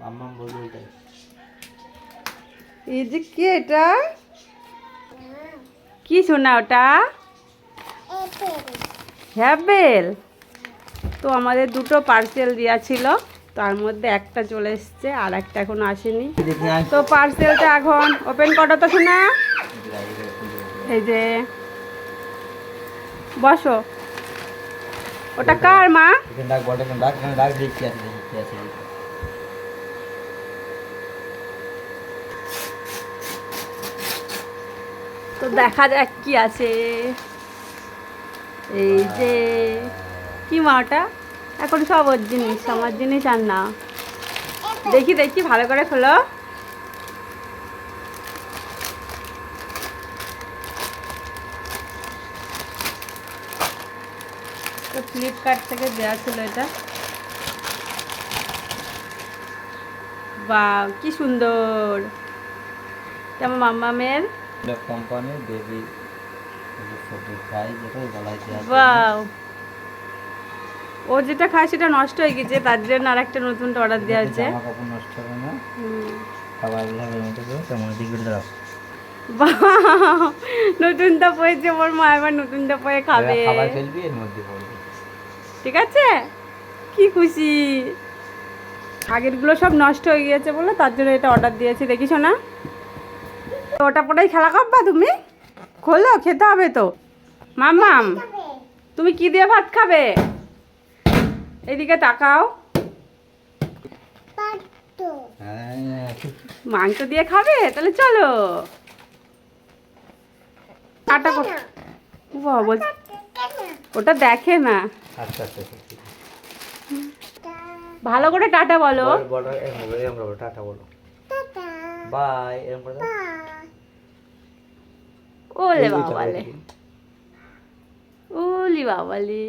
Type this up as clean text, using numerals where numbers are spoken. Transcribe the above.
মাম্মাম বলবে ওইটাই। এই যে কি এটা কি শোনা ওটা হ্যাবেল। তো আমাদের দুটো পার্সেল দেওয়া ছিল, তার মধ্যে একটা চলে এসছে আর একটা এখন আসেনি। তো পার্সেলটা এখন ওপেন করো তো শোনা। এই যে বসো, ওটা কার মা? ডাক বলটা ডাক ডাক দেখি আছে দেখি আছে। তো দেখা যাক কি আছে। এই যে কি মা ওটা? এখন সব ওর জিনিস, আমার জিনিস আর না। দেখি দেখি ভালো করে খোলো। তো ফ্লিপকার্ট থেকে দেওয়া ছিল এটা। বাহ কি সুন্দর, যেমন মাম্মামের। কোম্পানি বেবি ছোটো খাই যেটা গলায় দেওয়া। বাহ, ও যেটা খায় সেটা নষ্ট হয়ে গেছে, তার জন্য আর একটা নতুনটা অর্ডার দেওয়া হয়েছে। জামা কাপড় নষ্ট হবে না, খাবার লাগবে মতো করে তেমন দিকে দাও। বাহ, নতুনটা পয়েছে ওর মা, এবার নতুনটা পয়ে খাবে। খাবার ফেলবি এর মধ্যে পড়বে। ঠিক আছে, কি খুশি। আগেরগুলো সব নষ্ট হয়ে গিয়েছে বলে তার জন্য এটা অর্ডার দিয়েছি, দেখিস না। তো ওটা পরেই খেলা করবা তুমি? খোলো, খেতে হবে তো। মাম্মাম তুমি কি দিয়ে ভাত খাবে? এদিকে তাকাও। মাংস দিয়ে খাবে? তাহলে চলো। টাটা কর। বাবা ওটা দেখে না। আচ্ছা আচ্ছা ভালো করে টাটা বলো। বলো এরকম বলো টাটা বলো। বাই এরকম করে দাও। ওলে বাবালে, ওলি বাবালে।